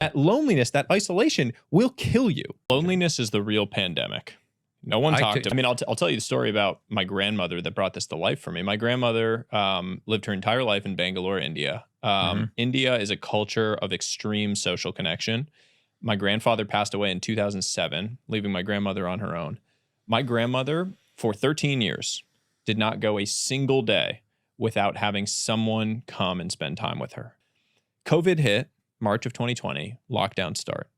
That loneliness, that isolation will kill you. Loneliness is the real pandemic. No one talked to me. I mean, I'll tell you the story about my grandmother that brought this to life for me. My grandmother lived her entire life in Bangalore, India. India is a culture of extreme social connection. My grandfather passed away in 2007, leaving my grandmother on her own. My grandmother, for 13 years, did not go a single day without having someone come and spend time with her. COVID hit, March of 2020, lockdown start.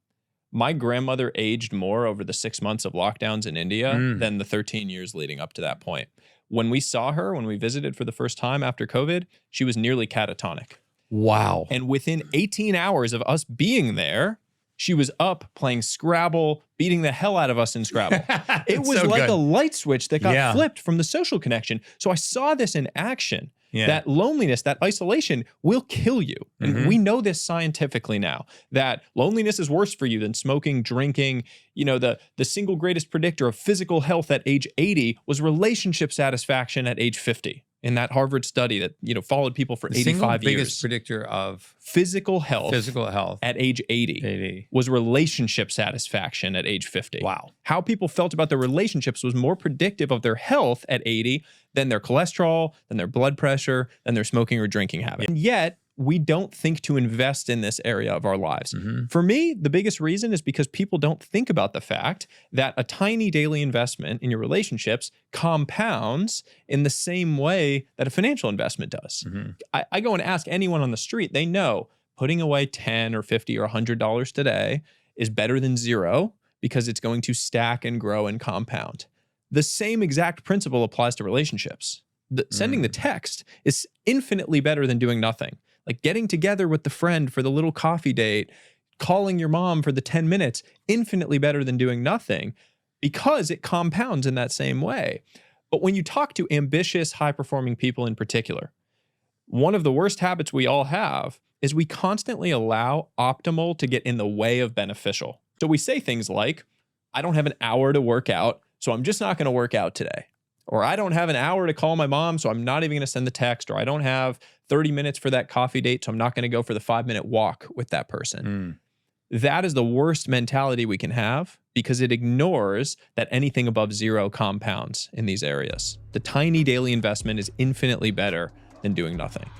My grandmother aged more over the 6 months of lockdowns in India than the 13 years leading up to that point. When we saw her, when we visited for the first time after COVID, she was nearly catatonic. Wow. And within 18 hours of us being there, she was up playing Scrabble, beating the hell out of us in Scrabble. It was so like good. a light switch that got flipped from the social connection. So I saw this in action. That loneliness, that isolation will kill you. And we know this scientifically now, that loneliness is worse for you than smoking, drinking. You know, the single greatest predictor of physical health at age 80 was relationship satisfaction at age 50. In that Harvard study that, you know, followed people for 85 years. The biggest predictor of physical health at age 80 was relationship satisfaction at age 50. Wow. How people felt about their relationships was more predictive of their health at 80 than their cholesterol, than their blood pressure, than their smoking or drinking habit. And yet, we don't think to invest in this area of our lives. For me, the biggest reason is because people don't think about the fact that a tiny daily investment in your relationships compounds in the same way that a financial investment does. I go and ask anyone on the street, they know putting away $10 or $50 or $100 today is better than zero because it's going to stack and grow and compound. The same exact principle applies to relationships. Sending the text is infinitely better than doing nothing. Like getting together with the friend for the little coffee date, calling your mom for the 10 minutes, infinitely better than doing nothing because it compounds in that same way. But when you talk to ambitious, high-performing people in particular, one of the worst habits we all have is we constantly allow optimal to get in the way of beneficial. So we say things like, I don't have an hour to work out, so I'm just not going to work out today. Or I don't have an hour to call my mom, so I'm not even going to send the text. Or I don't have 30 minutes for that coffee date, so I'm not going to go for the 5-minute walk with that person. That is the worst mentality we can have because it ignores that anything above zero compounds in these areas. The tiny daily investment is infinitely better than doing nothing.